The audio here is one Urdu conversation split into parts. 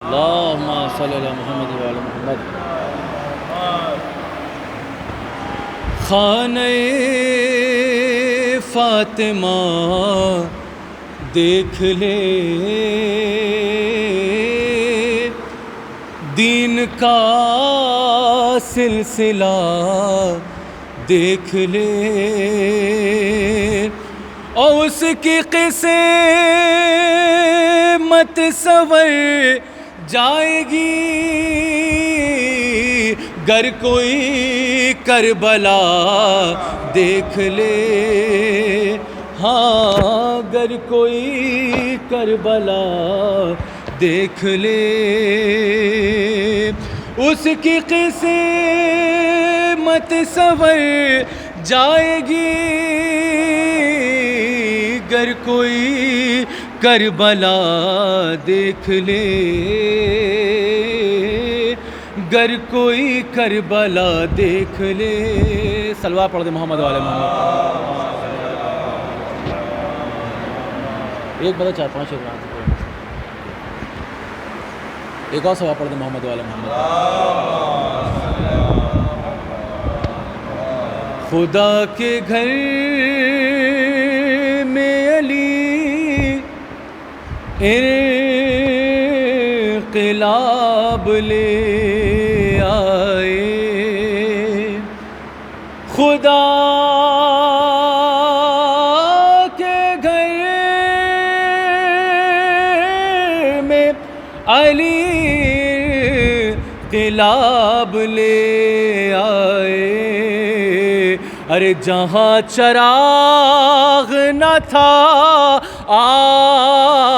اللہم صلی علی محمد وعلی محمد۔ خانہ فاطمہ دیکھ لے، دین کا سلسلہ دیکھ لے، اور اس کی قسمت سنور جائے گی گر کوئی کربلا دیکھ لے۔ ہاں گر کوئی کربلا دیکھ لے، اس کی قسمت سنور جائے گی گر کوئی کربلا دیکھ لے، گر کوئی کربلا دیکھ لے۔ صلوات پڑھ دے محمد والے محمد۔ ایک بتا 4-5 ایک اور صلوات پڑھ دے محمد والے محمد۔ خدا کے گھر میں علی انقلاب لے آئے، خدا کے گھر میں علی انقلاب لے آئے۔ ارے جہاں چراغ نہ تھا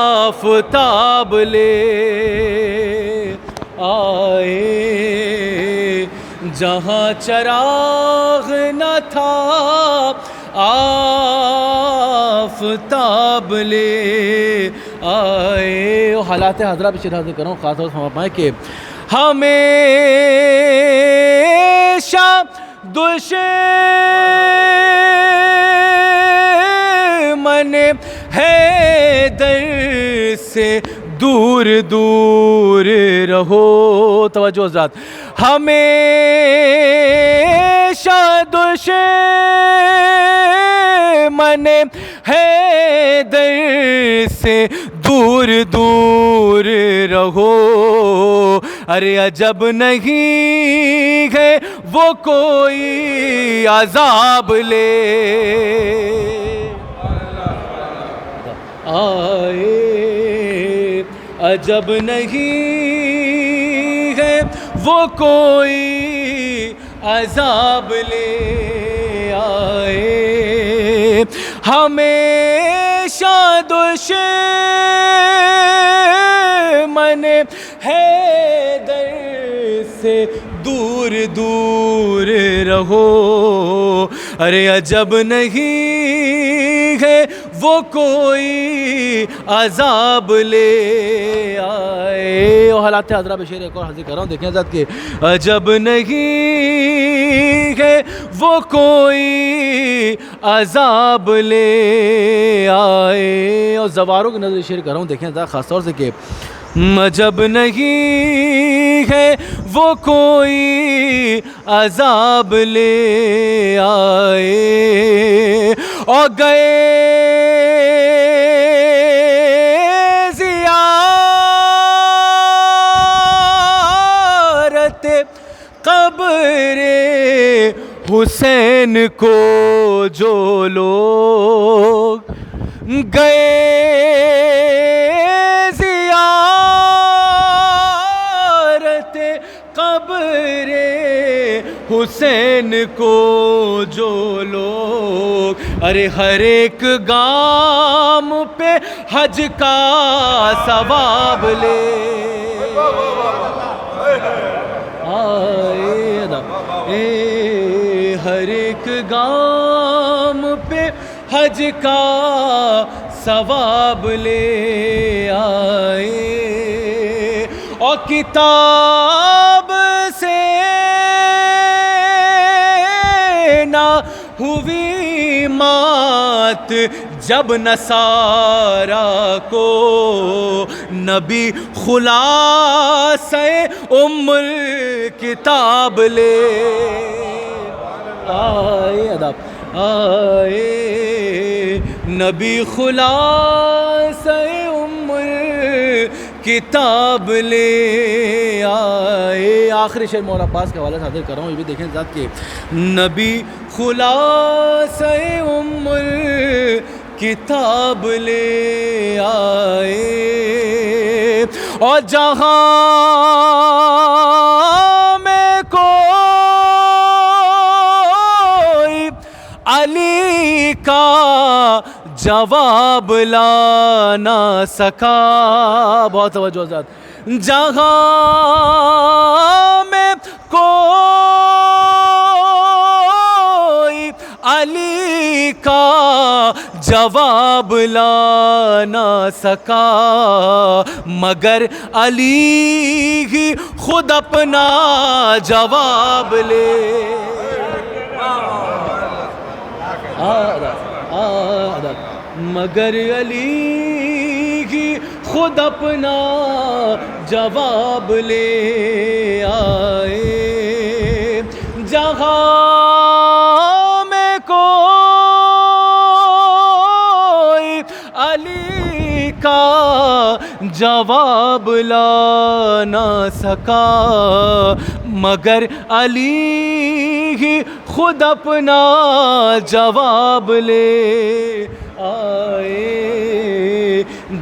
آفتاب لے آئے، جہاں چراغ نہ تھا آفتاب لے آئے۔ اور حالات حاضرہ پہ شرح کروں، خاص طور سے ہم پائیں کہ ہمیشہ دشمن حیدر سے دور دور رہو۔ توجہ حضرات، ہمیشہ دشمن حیدر سے دور دور رہو۔ ارے عجب نہیں ہے وہ کوئی عذاب لے آئے، عجب نہیں ہے وہ کوئی عذاب لے آئے، ہمیشہ دشمن حیدر سے دور دور رہو۔ ارے عجب نہیں ہے وہ کوئی عذاب لے آئے۔ اور حالات حاضرہ پہ شعر ایک اور حاضر کر رہا ہوں، دیکھیں حضرت کہ عجب نہیں ہے وہ کوئی عذاب لے آئے۔ اور زواروں کی نظر شعر کر رہا ہوں، دیکھیں حضرت خاص طور سے کہ عجب نہیں ہے وہ کوئی عذاب لے آئے، اور گئے زیارت قبر حسین کو جو لوگ گئے، قبر حسین کو جو لوگ، ارے ہر ایک گام پہ حج کا ثواب لے آئے، ہر ایک گام پہ حج کا ثواب لے آئے، اور کتاب سے نہ ہوئی مات جب نصارا کو نبی خلاصہ کتاب لے آئے ادب آئے نبی خلاصہ کتاب لے آئے. آخری شعر مولانا عباس کے حوالے سے حاضر کر رہا ہوں, یہ بھی دیکھیں ذات کہ نبی خلاصہ کتاب لے آئے اور جہاں میں کوئی علی کا جواب لا نہ سکا. بہت توجہ ذات. جہاں میں کوئی علی کا جواب لا نہ سکا مگر علی ہی خود اپنا جواب لے. مگر علی ہی خود اپنا جواب لے آئے. جہاں میں کوئی علی کا جواب لا نہ سکا مگر علی ہی خود اپنا جواب لے آئے.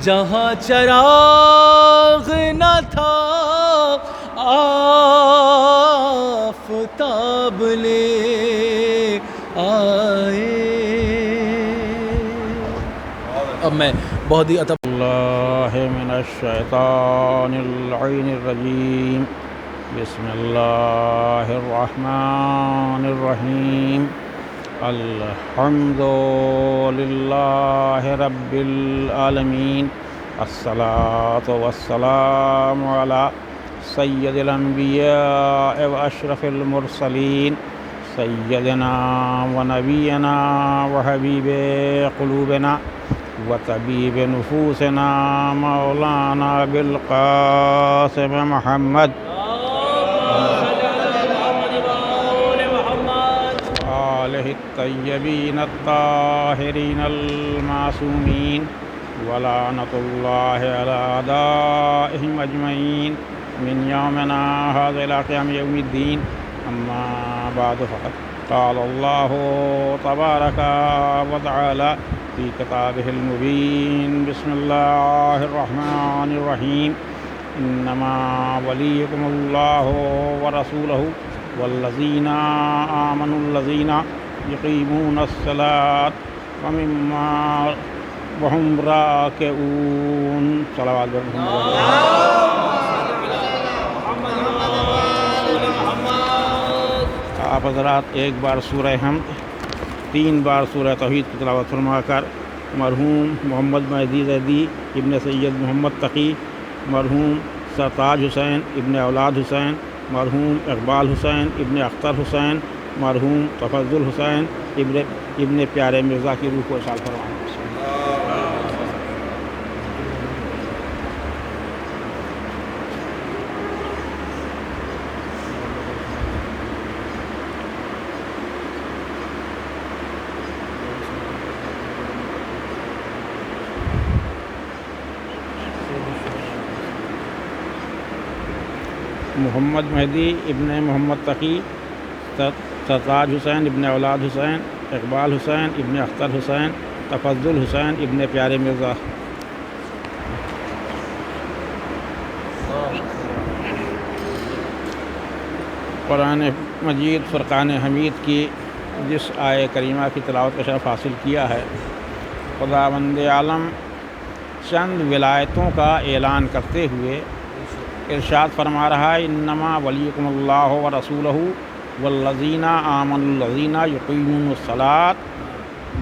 جہاں چراغ نہ تھا آفتاب لے آئے. اب میں بہت ہی اللہ من الشیطان اللعین الرجیم. بسم اللہ الرحمن الرحیم. الحمد للہ رب العالمین. الصلاۃ والسلام علی سید الانبیاء و اشرف المرسلین سیدنا و نبینا و حبیب قلوبنا و طبیب نفوسنا مولانا بالقاسم محمد الطیبین الطاہرین المعصومین ولعنۃ اللہ علی اعدائہم اجمعین من یومنا ھذا الی قیام یوم الدین. اما بعد فقد قال اللہ تبارک و تعالی فی کتابہ المبین. بسم اللہ الرحمن الرحیم. انما ولیکم اللہ ورسولہ والذین آمنوا الذین یقیمون الصلاۃ ومما وهم راکعون. صلوات آپ حضرات ایک بار سورہ حمد 3 بار سورہ توحید کی تلاوت فرما کر مرحوم محمد مہدی زیدی ابن سید محمد تقی, مرحوم سرتاج حسین ابن اولاد حسین, مرحوم اقبال حسین ابن اختر حسین, مرحوم تفضل حسین ابن پیارے مرزا کی روح کو ارسال فرمائیں. محمد مہدی ابن محمد تقی, سرتاج حسین ابن اولاد حسین, اقبال حسین ابن اختر حسین, تفضل حسین ابن پیارے مرزا. قرآن مجید فرقان حمید کی جس آیہ کریمہ کی تلاوت کا شرف حاصل کیا ہے, خداوند عالم چند ولایتوں کا اعلان کرتے ہوئے ارشاد فرما رہا ہے, انما ولیکم اللہ ورسولہ والذین آمنوا الذین یقیمون الصلاۃ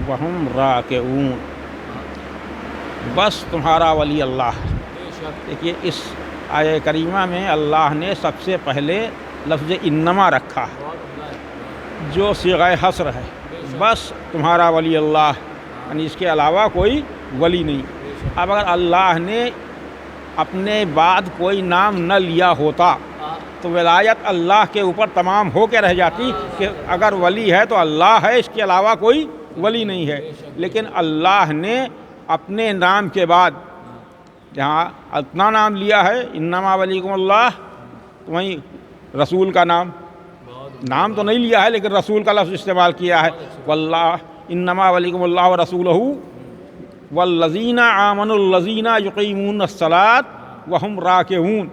وہم راکعون. بس تمہارا ولی اللہ. دیکھیے اس آیہ کریمہ میں اللہ نے سب سے پہلے لفظ انما رکھا جو صیغہ حصر ہے. بس تمہارا ولی اللہ, یعنی اس کے علاوہ کوئی ولی نہیں. اب اگر اللہ نے اپنے بعد کوئی نام نہ لیا ہوتا تو ولایت اللہ کے اوپر تمام ہو کے رہ جاتی کہ اگر ولی ہے تو اللہ ہے، اس کے علاوہ کوئی ولی نہیں ہے۔ لیکن اللہ نے اپنے نام کے بعد جہاں اتنا نام لیا ہے انما ولیکم اللہ، تو وہیں رسول کا نام تو نہیں لیا ہے لیکن رسول کا لفظ استعمال کیا ہے، واللہ انما ولیکم اللہ ورسولہ والذین آمنوا الذین یقیمون الصلاۃ وہم راکعون۔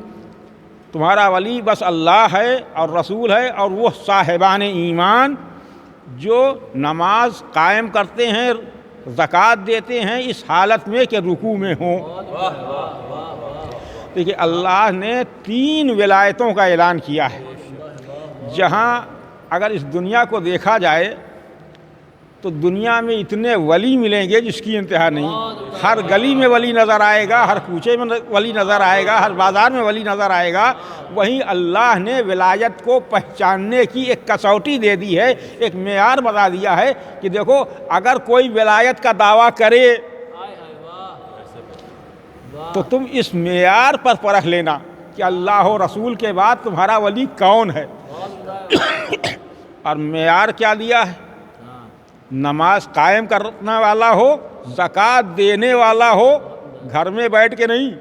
تمہارا ولی بس اللہ ہے اور رسول ہے اور وہ صاحبان ایمان جو نماز قائم کرتے ہیں، زکوٰۃ دیتے ہیں اس حالت میں کہ رکوع میں ہوں۔ دیکھیے اللہ نے 3 ولایتوں کا اعلان کیا ہے، جہاں اگر اس دنیا کو دیکھا جائے تو دنیا میں اتنے ولی ملیں گے جس کی انتہا نہیں۔ ہر گلی میں ولی نظر آئے گا، ہر کوچے میں ولی نظر آئے گا، ہر بازار میں ولی نظر آئے گا۔ وہیں اللہ نے ولایت کو پہچاننے کی ایک کسوٹی دے دی ہے، ایک معیار بتا دیا ہے کہ دیکھو اگر کوئی ولایت کا دعویٰ کرے تو تم اس معیار پر پرکھ لینا کہ اللہ و رسول کے بعد تمہارا ولی کون ہے۔ اور معیار کیا دیا ہے؟ نماز قائم کرنے والا ہو، زکوٰۃ دینے والا ہو، گھر میں بیٹھ کے نہیں،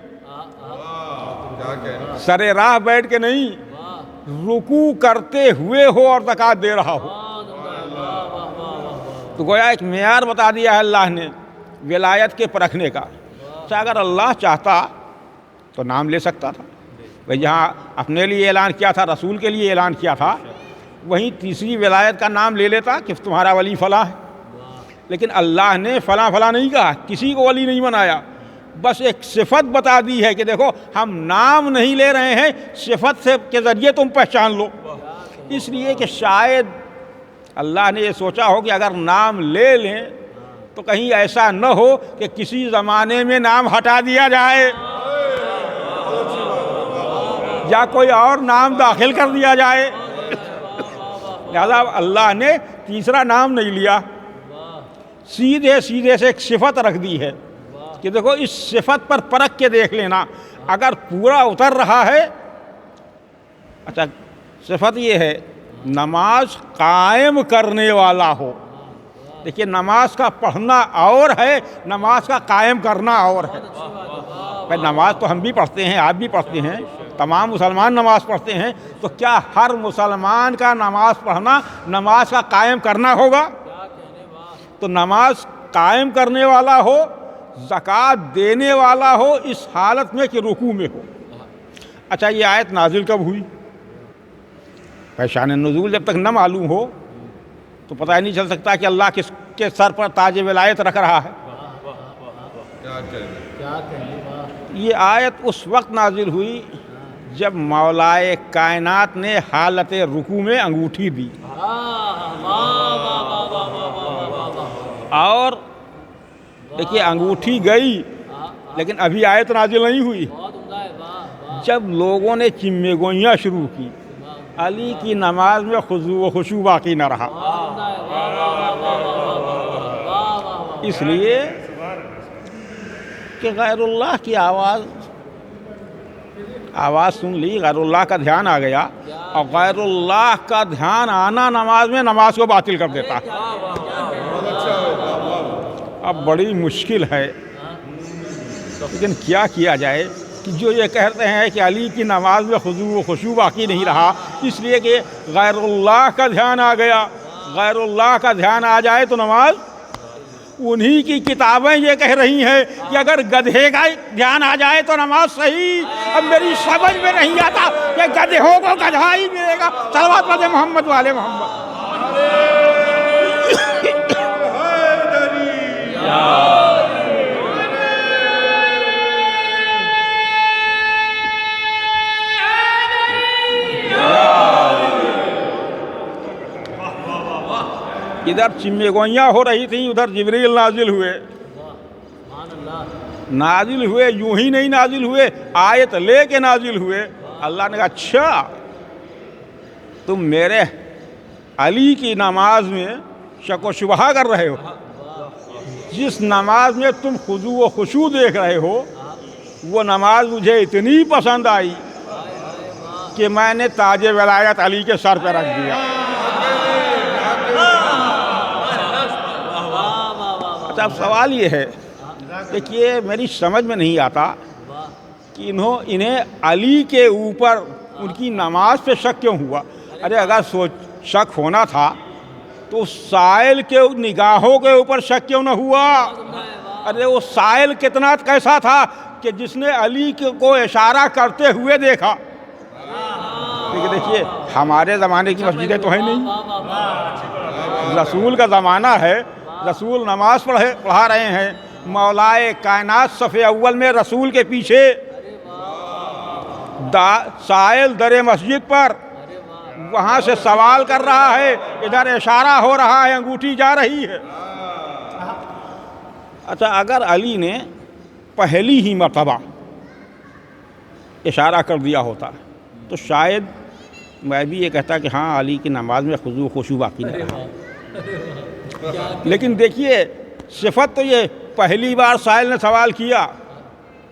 سر راہ بیٹھ کے نہیں، رکوع کرتے ہوئے ہو اور زکوٰۃ دے رہا ہو۔ تو گویا ایک معیار بتا دیا ہے اللہ نے ولایت کے پرکھنے کا۔ اگر اللہ چاہتا تو نام لے سکتا تھا، بھئی جہاں اپنے لیے اعلان کیا تھا، رسول کے لیے اعلان کیا تھا، وہیں تیسری ولایت کا نام لے لیتا کہ تمہارا ولی فلاں ہے۔ لیکن اللہ نے فلاں فلاں نہیں کہا، کسی کو ولی نہیں بنایا، بس ایک صفت بتا دی ہے کہ دیکھو ہم نام نہیں لے رہے ہیں، صفت سے کے ذریعے تم پہچان لو۔ اس لیے کہ شاید اللہ نے یہ سوچا ہو کہ اگر نام لے لیں تو کہیں ایسا نہ ہو کہ کسی زمانے میں نام ہٹا دیا جائے یا کوئی اور نام داخل کر دیا جائے، لہذا اللہ نے تیسرا نام نہیں لیا، سیدھے سے ایک صفت رکھ دی ہے کہ دیکھو اس صفت پر پرکھ کے دیکھ لینا، اگر پورا اتر رہا ہے۔ اچھا صفت یہ ہے نماز قائم کرنے والا ہو۔ دیکھیے نماز کا پڑھنا اور ہے، نماز کا قائم کرنا اور ہے۔ بھائی نماز تو ہم بھی پڑھتے ہیں، آپ بھی پڑھتے ہیں، تمام مسلمان نماز پڑھتے ہیں، تو کیا ہر مسلمان کا نماز پڑھنا نماز کا قائم کرنا ہوگا؟ تو نماز قائم کرنے والا ہو، زکوٰۃ دینے والا ہو، اس حالت میں کہ رکوع میں ہو۔ اچھا یہ آیت نازل کب ہوئی؟ شان نزول جب تک نہ معلوم ہو تو پتہ ہی نہیں چل سکتا کہ اللہ کس کے سر پر تاج ولایت رکھ رہا ہے۔ یہ آیت اس وقت نازل ہوئی جب مولائے کائنات نے حالت رکوع میں انگوٹھی دی، اور دیکھیے انگوٹھی گئی لیکن ابھی آیت نازل نہیں ہوئی۔ جب لوگوں نے چمے گوئیاں شروع کی، علی کی نماز میں خضوع و خشوع باقی نہ رہا، اس لیے کہ غیر اللہ کی آواز سن لی، غیر اللہ کا دھیان آ گیا، اور غیر اللہ کا دھیان آنا نماز میں نماز کو باطل کر دیتا۔ اب بڑی مشکل ہے، لیکن کیا جائے کہ جو یہ کہتے ہیں کہ علی کی نماز میں خضوع و خشوع باقی نہیں رہا، اس لیے کہ غیر اللہ کا دھیان آ گیا۔ غیر اللہ کا دھیان آ جائے تو نماز، انہی کی کتابیں یہ کہہ رہی ہیں کہ اگر گدھے کا دھیان آ جائے تو نماز صحیح۔ اب میری سمجھ میں نہیں آتا کہ گدھوں کو گدھا ہی ملے گا۔ صلوات پڑھیں محمد والے محمد۔ ادھر چمے گوئیاں ہو رہی تھیں، ادھر جبریل نازل ہوئے، یوں ہی نہیں نازل ہوئے، آیت لے کے نازل ہوئے۔ اللہ نے کہا اچھا تم میرے علی کی نماز میں شک و شبہ کر رہے ہو، جس نماز میں تم خضوع و خشوع دیکھ رہے ہو وہ نماز مجھے اتنی پسند آئی کہ میں نے تاج ولایت علی کے سر پہ رکھ دیا۔ اچھا اب سوال یہ ہے، دیکھیے میری سمجھ میں نہیں آتا کہ انہیں علی کے اوپر ان کی نماز پہ شک کیوں ہوا؟ ارے اگر شک ہونا تھا تو سائل کے نگاہوں کے اوپر شک کیوں نہ ہوا؟ ارے وہ سائل کتنا کیسا تھا کہ جس نے علی کو اشارہ کرتے ہوئے دیکھا۔ دیکھیے ہمارے زمانے کی مسجدیں تو ہیں نہیں، رسول کا زمانہ ہے، رسول نماز پڑھا رہے ہیں، مولائے کائنات صف اول میں رسول کے پیچھے، سائل در مسجد پر وہاں سے سوال کر رہا ہے، ادھر اشارہ ہو رہا ہے، انگوٹھی جا رہی ہے۔ اچھا اگر علی نے پہلی ہی مرتبہ اشارہ کر دیا ہوتا تو شاید میں بھی یہ کہتا کہ ہاں علی کی نماز میں خضوع خشوع باقی نہیں رہا۔ لیکن دیکھیے صفت تو یہ، پہلی بار سائل نے سوال کیا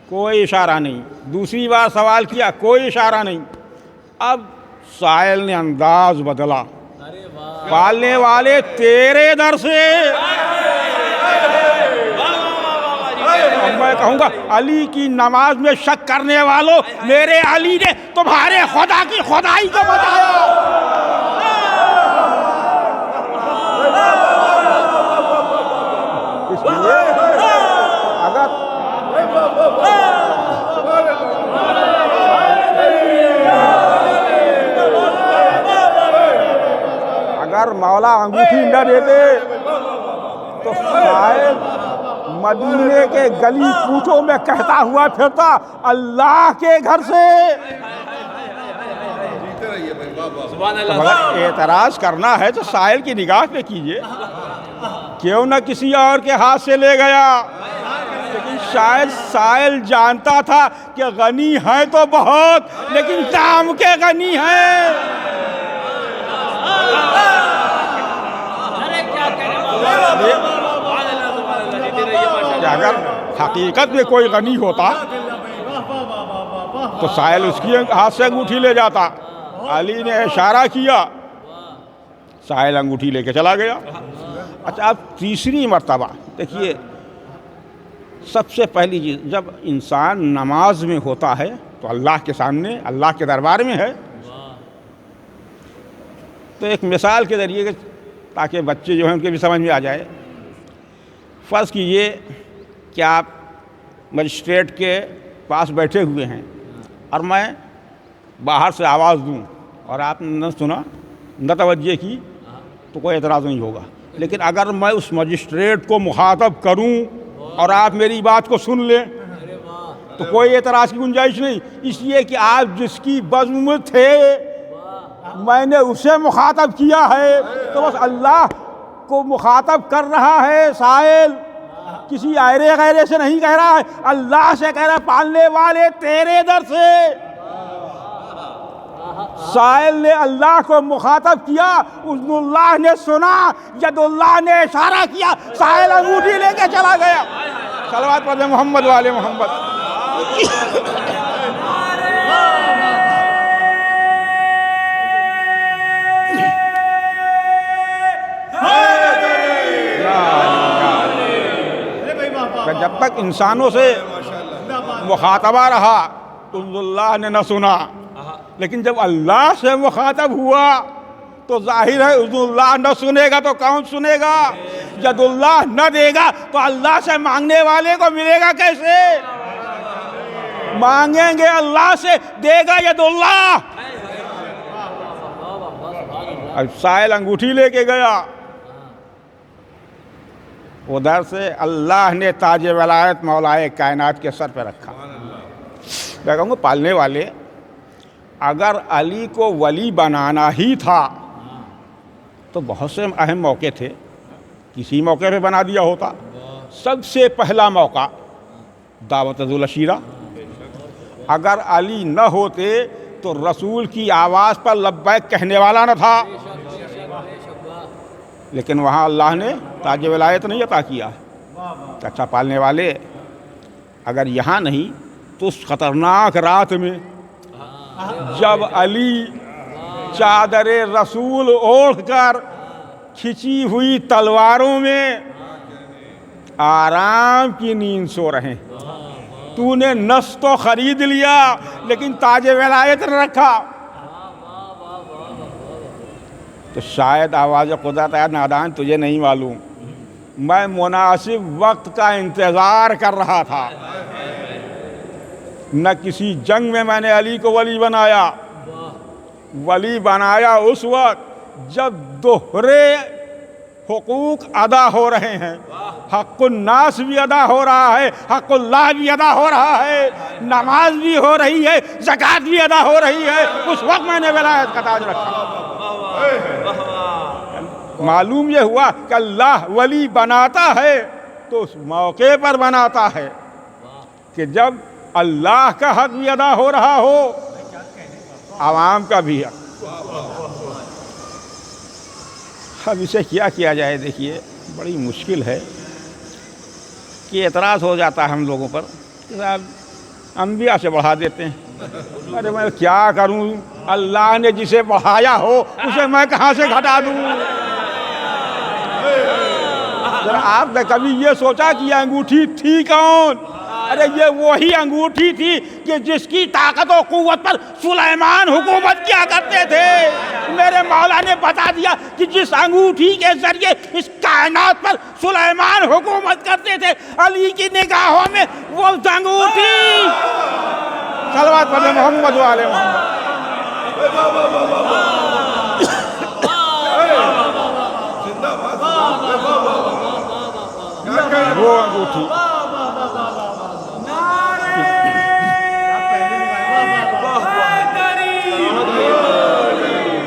کوئی اشارہ نہیں، دوسری بار سوال کیا کوئی اشارہ نہیں، اب سائل نے انداز بدلا، پالنے والے تیرے در سے۔ میں کہوں گا علی کی نماز میں شک کرنے والوں، میرے علی نے تمہارے خدا کی خدائی کو بتایا۔ اس لیے اگر مولا انگوٹھی نہ دیتے تو شاید مدینے کے گلی کوچوں میں کہتا ہوا پھرتا اللہ کے گھر سے۔ اگر اعتراض کرنا ہے تو سائل کی نگاہ پہ کیجئے، کیوں نہ کسی اور کے ہاتھ سے لے گیا۔ لیکن شاید سائل جانتا تھا کہ غنی ہیں تو بہت، لیکن دام کے غنی ہیں۔ اگر حقیقت میں کوئی غنی ہوتا تو سائل اس کی ہاتھ سے انگوٹھی لے جاتا۔ علی نے اشارہ کیا، سائل انگوٹھی لے کے چلا گیا۔ اچھا اب تیسری مرتبہ دیکھیے، سب سے پہلی چیز جب انسان نماز میں ہوتا ہے تو اللہ کے سامنے، اللہ کے دربار میں ہے۔ تو ایک مثال کے ذریعے تاکہ بچے جو ہیں ان کے بھی سمجھ میں آ جائے، فرض کیجئے کہ آپ مجسٹریٹ کے پاس بیٹھے ہوئے ہیں اور میں باہر سے آواز دوں اور آپ نے نہ سنا، نہ توجہ کی تو کوئی اعتراض نہیں ہوگا۔ لیکن اگر میں اس مجسٹریٹ کو مخاطب کروں اور آپ میری بات کو سن لیں تو کوئی اعتراض کی گنجائش نہیں، اس لیے کہ آپ جس کی بزم میں تھے میں نے اسے مخاطب کیا ہے، تو بس اللہ کو مخاطب کر رہا ہے سائل، کسی آئرے غیرے سے نہیں کہہ رہا ہے، اللہ سے کہہ رہا ہے، پالنے والے تیرے در سے۔ سائل نے اللہ کو مخاطب کیا، اذن اللہ نے سنا، ید اللہ نے اشارہ کیا، سائل انگوٹھی لے کے چلا گیا۔ صلوات پڑھیں محمد والے محمد۔ جب تک انسانوں سے مخاطبہ رہا اذن اللہ نے نہ سنا، لیکن جب اللہ سے مخاطب ہوا تو ظاہر ہے اذن اللہ نہ سنے گا تو کون سنے گا؟ ید اللہ نہ دے گا تو اللہ سے مانگنے والے کو ملے گا کیسے؟ مانگیں گے اللہ سے، دے گا ید اللہ۔ اب سائل انگوٹھی لے کے گیا، ادھر سے اللہ نے تاج ولایت مولائے کائنات کے سر پہ رکھا۔ میں کہوں گا پالنے والے، اگر علی کو ولی بنانا ہی تھا تو بہت سے اہم موقع تھے، کسی موقع پہ بنا دیا ہوتا۔ سب سے پہلا موقع دعوت ذو العشیرہ، اگر علی نہ ہوتے تو رسول کی آواز پر لبیک کہنے والا نہ تھا، لیکن وہاں اللہ نے تاج ولایت نہیں عطا کیا۔ اچھا پالنے والے، اگر یہاں نہیں اس خطرناک رات میں جب علی چادر رسول اوڑھ کر کھچی ہوئی تلواروں میں آرام کی نیند سو رہے ہیں، تو نے نفس تو خرید لیا لیکن تاج ولایت نہ رکھا. تو شاید آواز قدرت ہے، نادان تجھے نہیں معلوم، میں مناسب وقت کا انتظار کر رہا تھا. نہ کسی جنگ میں نے علی کو ولی بنایا. ولی بنایا اس وقت جب دوہرے حقوق ادا ہو رہے ہیں. حق الناس بھی ادا ہو رہا ہے، حق اللہ بھی ادا ہو رہا ہے، نماز بھی ہو رہی ہے، زکوٰۃ بھی ادا ہو رہی ہے. اس وقت میں نے ولایت کا تاج رکھا. معلوم یہ ہوا کہ اللہ ولی بناتا ہے تو اس موقع پر بناتا ہے کہ جب اللہ کا حق بھی ادا ہو رہا ہو، عوام کا بھی حق. اب اسے کیا جائے؟ دیکھیے بڑی مشکل ہے کہ اعتراض ہو جاتا ہے ہم لوگوں پر کہ صاحب انبیاء سے بڑھا دیتے ہیں. ارے میں کیا کروں، اللہ نے جسے بڑھایا ہو اسے میں کہاں سے گھٹا دوں؟ ذرا آپ نے کبھی یہ سوچا کہ یہ انگوٹھی تھی کون؟ ارے یہ وہی انگوٹھی تھی کہ جس کی طاقت و قوت پر سلیمان حکومت کیا کرتے تھے. میرے مولا نے بتا دیا کہ جس انگوٹھی کے ذریعے اس کائنات پر سلیمان حکومت کرتے تھے، علی کی نگاہوں میں وہ انگوٹھی. صلوات پڑھیں محمد و آل محمد. وہ انگوٹھی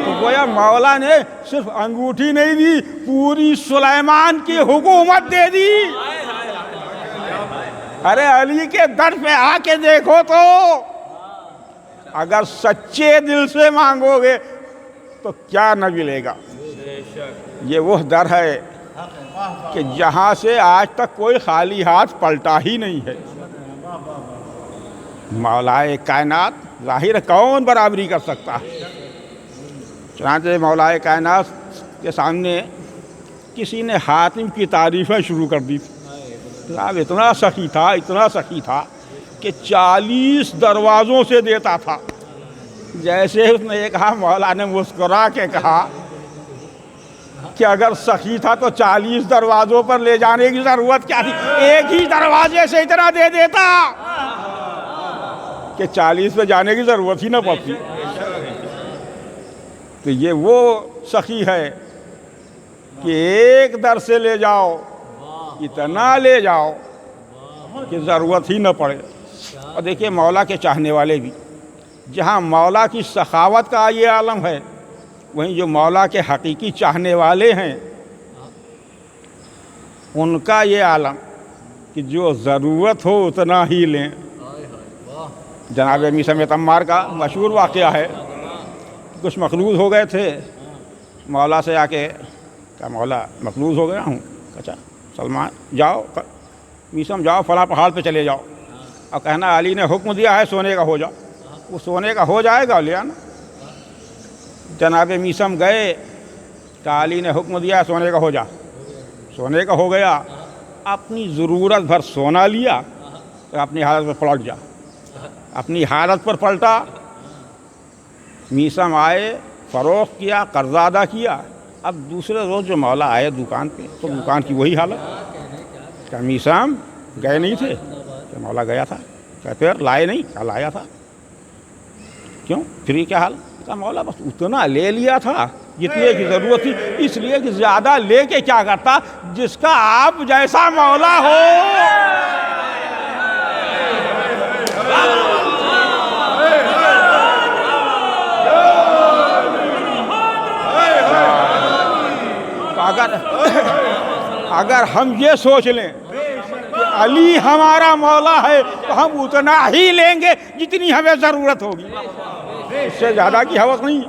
تو گویا مولا نے صرف انگوٹھی نہیں دی، پوری سلیمان کی حکومت دے دی. ارے علی کے در پہ آ کے دیکھو تو اگر سچے دل سے مانگو گے تو کیا نہ ملے گا. یہ وہ در ہے کہ جہاں سے آج تک کوئی خالی ہاتھ پلٹا ہی نہیں ہے. مولائے کائنات ظاہر کون برابری کر سکتا ہے. چنانچہ مولائے کائنات کے سامنے کسی نے حاتم کی تعریفیں شروع کر دی. صاحب اتنا سخی تھا کہ 40 دروازوں سے دیتا تھا. جیسے اس نے یہ کہا، مولا نے مسکرا کے کہا کہ اگر سخی تھا تو 40 دروازوں پر لے جانے کی ضرورت کیا تھی؟ ایک ہی دروازے سے اتنا دے دیتا کہ 40 پہ جانے کی ضرورت ہی نہ پڑتی. تو یہ وہ سخی ہے کہ ایک در سے لے جاؤ، اتنا لے جاؤ کہ ضرورت ہی نہ پڑے. اور دیکھیے مولا کے چاہنے والے بھی، جہاں مولا کی سخاوت کا یہ عالم ہے، وہیں جو مولا کے حقیقی چاہنے والے ہیں ان کا یہ عالم کہ جو ضرورت ہو اتنا ہی لیں. جناب میثم تمار کا مشہور واقعہ ہے. کچھ مقروض ہو گئے تھے، مولا سے آ کے کہا مولا مقروض ہو گیا ہوں. اچھا سلمان جاؤ، میثم جاؤ فلاں پہاڑ پہ چلے جاؤ اور کہنا علی نے حکم دیا ہے سونے کا ہو جاؤ. وہ سونے کا ہو جائے گا لے آنا. جناب میثم گئے، کہ علی نے حکم دیا سونے کا ہو جا. سونے کا ہو گیا. اپنی ضرورت بھر سونا لیا، اپنی حالت پر پلٹ جا. اپنی حالت پر پلٹا. میثم آئے، فروخت کیا، قرضہ ادا کیا. اب دوسرے روز جو مولا آئے دکان پہ تو دکان کی وہی حالت. کہ میثم گئے نہیں تھے؟ کہ مولا گیا تھا. کہ پھر لائے نہیں؟ کہ لایا تھا. کیوں؟ پھر یہ کیا حال؟ کہ مولا بس اتنا لے لیا تھا جتنے کی ضرورت تھی، اس لیے کہ زیادہ لے کے کیا کرتا، جس کا آپ جیسا مولا ہو. اگر ہم یہ سوچ لیں کہ علی ہمارا مولا ہے تو ہم اتنا ہی لیں گے جتنی ہمیں ضرورت ہوگی، اس سے زیادہ کی حوث نہیں.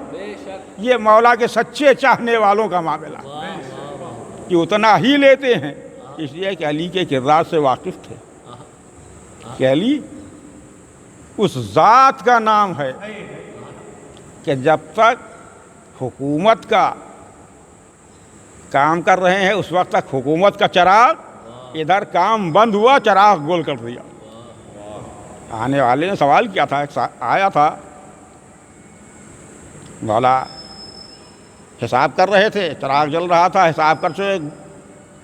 یہ مولا کے سچے چاہنے والوں کا معاملہ کہ اتنا ہی لیتے ہیں، اس لیے کہ علی کے کردار سے واقف تھے. کہ علی اس ذات کا نام ہے کہ جب تک حکومت کا کام کر رہے ہیں اس وقت تک حکومت کا چراغ، ادھر کام بند ہوا چراغ گول کر دیا۔ آنے والے نے سوال کیا تھا، آیا تھا مولا حساب کر رہے تھے، چراغ جل رہا تھا، حساب کر سے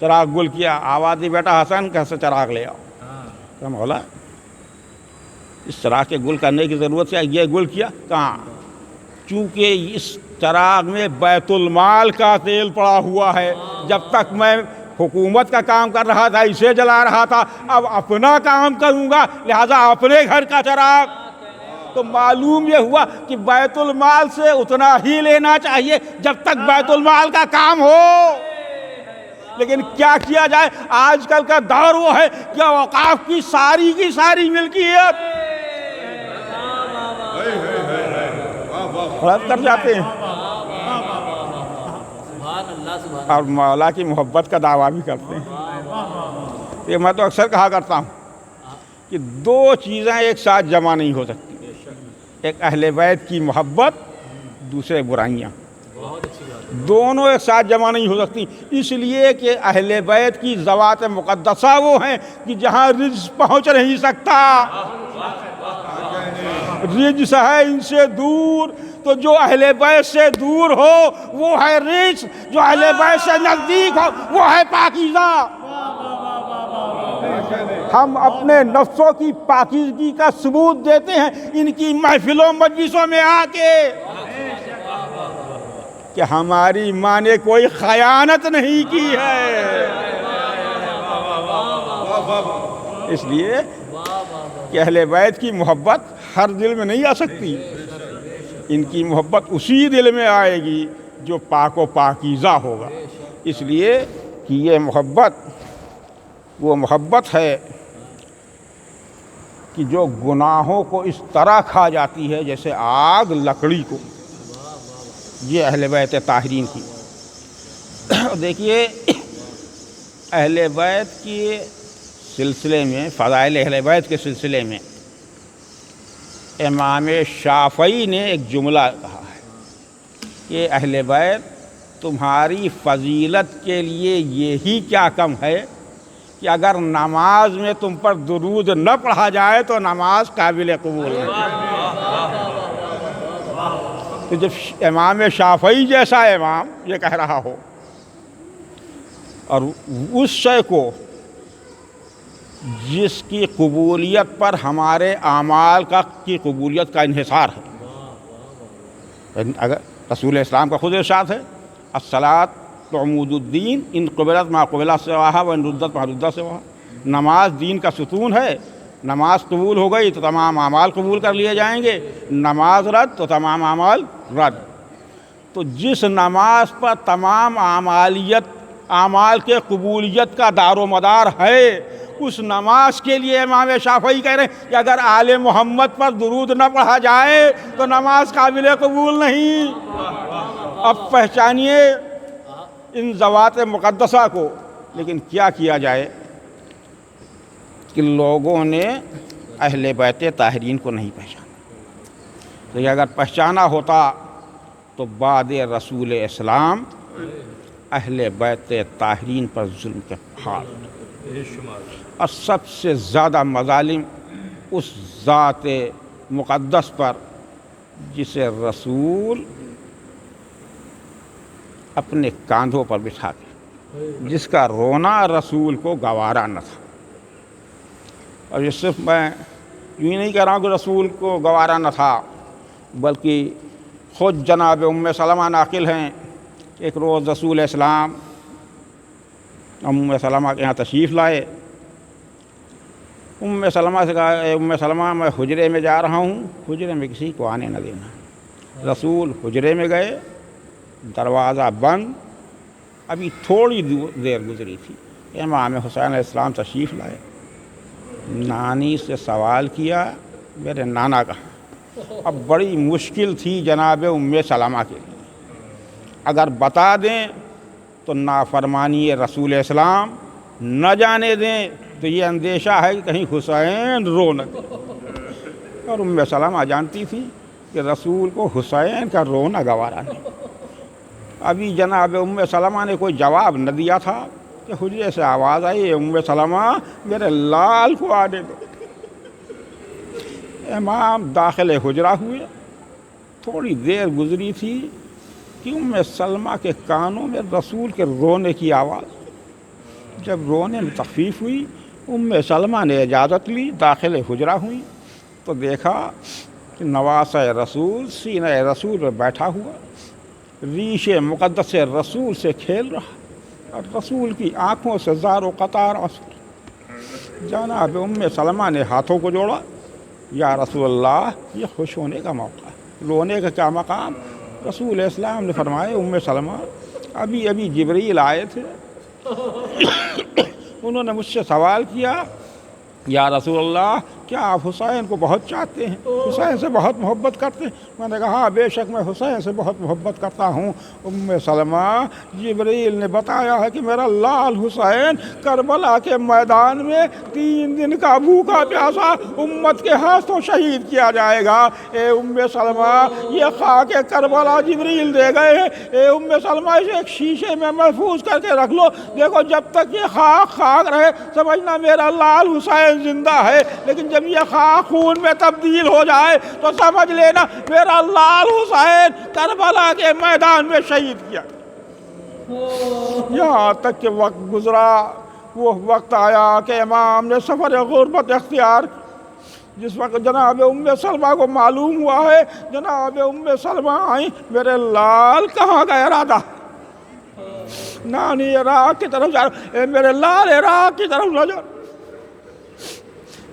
چراغ گل کیا، آواز دی بیٹا حسن کیسے چراغ لے آؤ؟ کہ مولا اس چراغ کے گل کرنے کی ضرورت ہے، یہ گل کیا کہاں؟ چونکہ اس چراغ میں بیت المال کا تیل پڑا ہوا ہے، جب تک میں حکومت کا کام کر رہا تھا اسے جلا رہا تھا، اب اپنا کام کروں گا لہذا اپنے گھر کا چراغ۔ تو معلوم یہ ہوا کہ بیت المال سے اتنا ہی لینا چاہیے جب تک بیت المال کا کام ہو۔ لیکن کیا کیا جائے، آج کل کا دور وہ ہے کہ اوقاف کی ساری ملکیت رد کر جاتے ہیں اور مولا کی محبت کا دعویٰ بھی کرتے ہیں۔ یہ میں تو اکثر کہا کرتا ہوں کہ دو چیزیں ایک ساتھ جمع نہیں ہو سکتی، ایک اہل بیت کی محبت، دوسرے برائیاں، دونوں ایک ساتھ جمع نہیں ہو سکتی، اس لیے کہ اہل بیت کی ذوات مقدسہ وہ ہیں کہ جہاں رجس پہنچ نہیں سکتا، رجس ہے ان سے دور، تو جو اہل بیت سے دور ہو وہ ہے رجس، جو اہل بیت سے نزدیک ہو وہ ہے پاکیزہ۔ ہم اپنے نفسوں کی پاکیزگی کا ثبوت دیتے ہیں ان کی محفلوں مجلسوں میں آ کے کہ ہماری ماں نے کوئی خیانت نہیں کی ہے۔ اس لیے کہ اہل بیت کی محبت ہر دل میں نہیں آ سکتی، ان کی محبت اسی دل میں آئے گی جو پاک و پاکیزہ ہوگا۔ اس لیے کہ یہ محبت وہ محبت ہے کہ جو گناہوں کو اس طرح کھا جاتی ہے جیسے آگ لکڑی کو، یہ اہل بیت طاہرین کی۔ دیکھیے اہل بیت کے سلسلے میں، فضائل اہل بیت کے سلسلے میں امام شافعی نے ایک جملہ کہا ہے کہ اہل بیت تمہاری فضیلت کے لیے یہی کیا کم ہے کہ اگر نماز میں تم پر درود نہ پڑھا جائے تو نماز قابل قبول نہیں۔ تو جب امام شافعی جیسا امام یہ کہہ رہا ہو اور اس شے کو جس کی قبولیت پر ہمارے اعمال کی قبولیت کا انحصار ہے، اگر رسول اسلام کا خود ارشاد ہے الصلاۃ عمود الدین ان قبلت ما قبلت سواہا و ان ردت ما ردت سواہا، نماز دین کا ستون ہے، نماز قبول ہو گئی تو تمام اعمال قبول کر لیے جائیں گے، نماز رد تو تمام اعمال رد۔ تو جس نماز پر تمام اعمال کے قبولیت کا دار و مدار ہے، اس نماز کے لیے امام شافعی کہہ رہے ہیں کہ اگر آل محمد پر درود نہ پڑھا جائے تو نماز قابل قبول نہیں۔ اب پہچانیے ان ذوات مقدسہ کو، لیکن کیا کیا جائے کہ لوگوں نے اہل بیت طاہرین کو نہیں پہچانا۔ تو یہ اگر پہچانا ہوتا تو بعد رسول اسلام اہل بیت طاہرین پر ظلم کے پہاڑ، اور سب سے زیادہ مظالم اس ذات مقدس پر جسے رسول اپنے کاندھوں پر بٹھا کے، جس کا رونا رسول کو گوارا نہ تھا۔ اور یہ صرف میں یوں ہی نہیں کہہ رہا ہوں کہ رسول کو گوارا نہ تھا، بلکہ خود جناب ام سلمہ ناقل ہیں ایک روز رسول اسلام ام سلمہ کے یہاں تشریف لائے۔ ام سلمہ سے کہا اے ام سلمہ میں حجرے میں جا رہا ہوں، حجرے میں کسی کو آنے نہ دینا۔ رسول حجرے میں گئے، دروازہ بند، ابھی تھوڑی دیر گزری تھی، امام حسین علیہ السلام تشریف لائے۔ نانی سے سوال کیا، میرے نانا کہاں؟ اب بڑی مشکل تھی جناب ام سلمہ کے لیے، اگر بتا دیں تو نافرمانی رسول اسلام، نہ جانے دیں تو یہ اندیشہ ہے کہ کہیں حسین رو نہ دے۔ اور سلمہ جانتی تھی کہ رسول کو حسین کا رونا گوارا نہیں۔ ابھی جناب سلمہ نے کوئی جواب نہ دیا تھا کہ حجرے سے آواز آئی، سلمہ میرے لال کو آنے دو۔ امام داخل حجرہ ہوئے، تھوڑی دیر گزری تھی کہ سلمہ کے کانوں میں رسول کے رونے کی آواز۔ جب رونے میں تخفیف ہوئی، سلمہ نے اجازت لی، داخل حجرہ ہوئی تو دیکھا کہ نواسہ رسول سینہ رسول پر بیٹھا ہوا، ریش مقدس رسول سے کھیل رہا، اور رسول کی آنکھوں سے زار و قطار آنسو۔ جناب سلمہ نے ہاتھوں کو جوڑا، یا رسول اللہ یہ خوش ہونے کا موقع ہے، رونے کا کیا مقام؟ رسول اسلام نے فرمایا سلمہ ابھی جبریل آئے تھے، انہوں نے مجھ سے سوال کیا، یا رسول اللہ کیا آپ حسین کو بہت چاہتے ہیں، حسین سے بہت محبت کرتے ہیں؟ میں نے کہا بے شک میں حسین سے بہت محبت کرتا ہوں۔ سلمہ جبریل نے بتایا ہے کہ میرا لال حسین کربلا کے میدان میں 3 دن کا بھوکا پیاسا امت کے ہاتھوں شہید کیا جائے گا۔ اے سلمہ یہ خاک کربلا جبریل دے گئے ہیں، اے سلمہ اسے ایک شیشے میں محفوظ کر کے رکھ لو، دیکھو جب تک یہ خاک رہے سمجھنا میرا لال حسین زندہ ہے، لیکن جب یہ خاک خون میں تبدیل ہو جائے تو سمجھ لینا میرا لال حسین کربلا کے میدان میں شہید کیا۔ یہاں تک کہ وقت گزرا، وہ وقت آیا کہ امام نے سفر غربت اختیار، جس وقت جناب سلمہ کو معلوم ہوا ہے، جناب سلمہ آئیں، میرے لال کہاں کا ارادہ؟ نانی عراق کی طرف جا رہا، میرے لال عراق کی طرف نہ جا،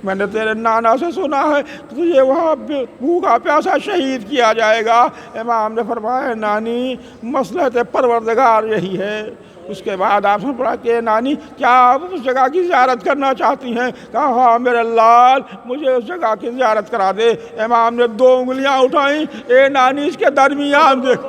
میں نے تیرے نانا سے سنا ہے کہ تجھے وہاں بھوکا پیاسا شہید کیا جائے گا۔ امام نے فرمایا نانی مصلحت پروردگار یہی ہے۔ اس کے بعد آپ نے پڑھا کہ نانی کیا آپ اس جگہ کی زیارت کرنا چاہتی ہیں؟ کہا ہاں میرے لال مجھے اس جگہ کی زیارت کرا دے۔ امام نے 2 انگلیاں اٹھائیں، اے نانی اس کے درمیان دیکھ۔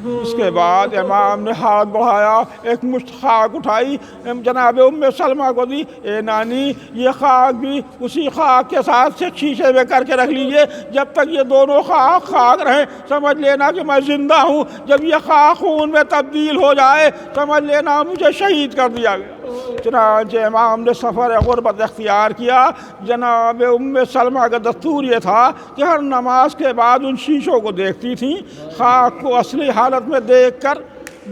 اس کے بعد امام نے ہاتھ بڑھایا، ایک مشت خاک اٹھائی، جناب سلمہ کو دی، اے نانی یہ خاک بھی اسی خاک کے ساتھ سے شیشے میں کر کے رکھ لیجئے، جب تک یہ دونوں خاک رہیں سمجھ لینا کہ میں زندہ ہوں، جب یہ خاک خون میں تبدیل ہو جائے سمجھ لینا مجھے شہید کر دیا گیا۔ چنانچہ امام نے سفر غربت اختیار کیا۔ جناب سلمہ کا دستور یہ تھا کہ ہر نماز کے بعد ان شیشوں کو دیکھتی تھیں، خاک کو اصلی حالت میں دیکھ کر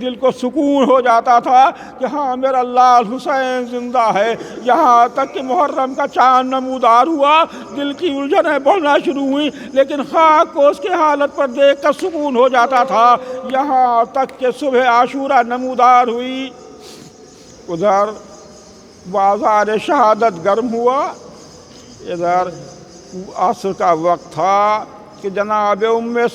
دل کو سکون ہو جاتا تھا کہ ہاں میرا لال حسین زندہ ہے۔ یہاں تک کہ محرم کا چاند نمودار ہوا، دل کی الجھنیں بڑھنا شروع ہوئیں، لیکن خاک کو اس کے حالت پر دیکھ کر سکون ہو جاتا تھا، یہاں تک کہ صبح عاشورہ نمودار ہوئی۔ ادھر بازار شہادت گرم ہوا، ادھر عصر کا وقت تھا کہ جناب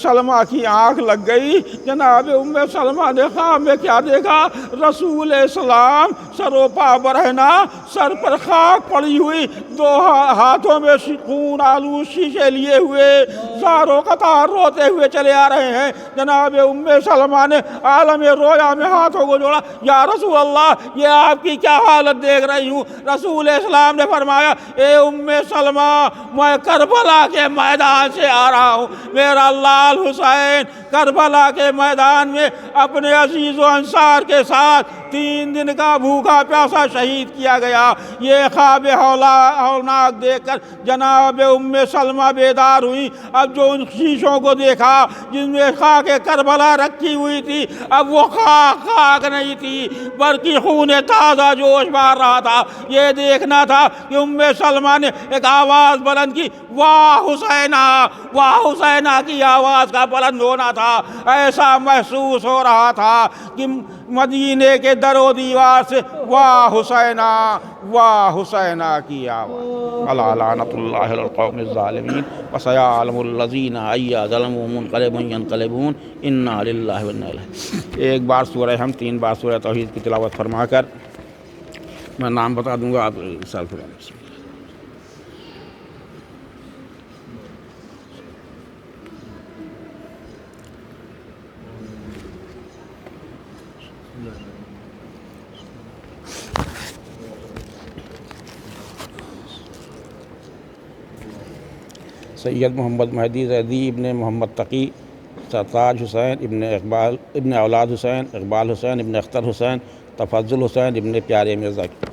سلمہ کی آنکھ لگ گئی۔ جناب سلمہ نے خواب میں کیا دیکھا؟ رسول اسلام سرو پا برہنہ، سر پر خاک پڑی ہوئی، 2 ہاتھوں میں خون آلود شیشے لیے ہوئے زار و قطار روتے ہوئے چلے آ رہے ہیں۔ جناب سلمہ نے عالم رویا میں ہاتھوں کو جوڑا، یا رسول اللہ یہ آپ کی کیا حالت دیکھ رہی ہوں؟ رسول اسلام نے فرمایا اے سلمہ میں کربلا کے میدان سے آ رہا ہوں، میرا لال حسین کربلا کے میدان میں اپنے عزیز و انصار کے ساتھ 3 دن کا بھوکا پیاسا شہید کیا گیا۔ یہ خواب ہولناک دیکھ کر جناب سلمہ بیدار ہوئی۔ اب جو ان شیشوں کو دیکھا جن میں خاک کربلا رکھی ہوئی تھی، اب وہ خاک نہیں تھی بلکہ خون تازہ جوش مار رہا تھا۔ یہ دیکھنا تھا کہ سلمہ نے ایک آواز بلند کی، واہ حسینہ، واہ حسینہ کی آواز کا بلند ہونا تھا۔ ایسا محسوس ہو رہا تھا کہ مدینے کے در و دیوار سے واہ حسینہ کی آواز۔ الا لعنۃ اللہ علی القوم الظالمین وسیعلم الذین ای ظلموا منقلب ینقلبون انا للہ و انا الیہ۔ ایک بار سورہ ہم 3 بار سورہ توحید کی تلاوت فرما کر میں نام بتا دوں گا، آپ سال فرمائیں۔ سید محمد مہدی زیدی ابن محمد تقی، سرتاج حسین ابن اولاد حسین، اقبال حسین ابن اختر حسین، تفضل حسین ابن پیارے مرزا کی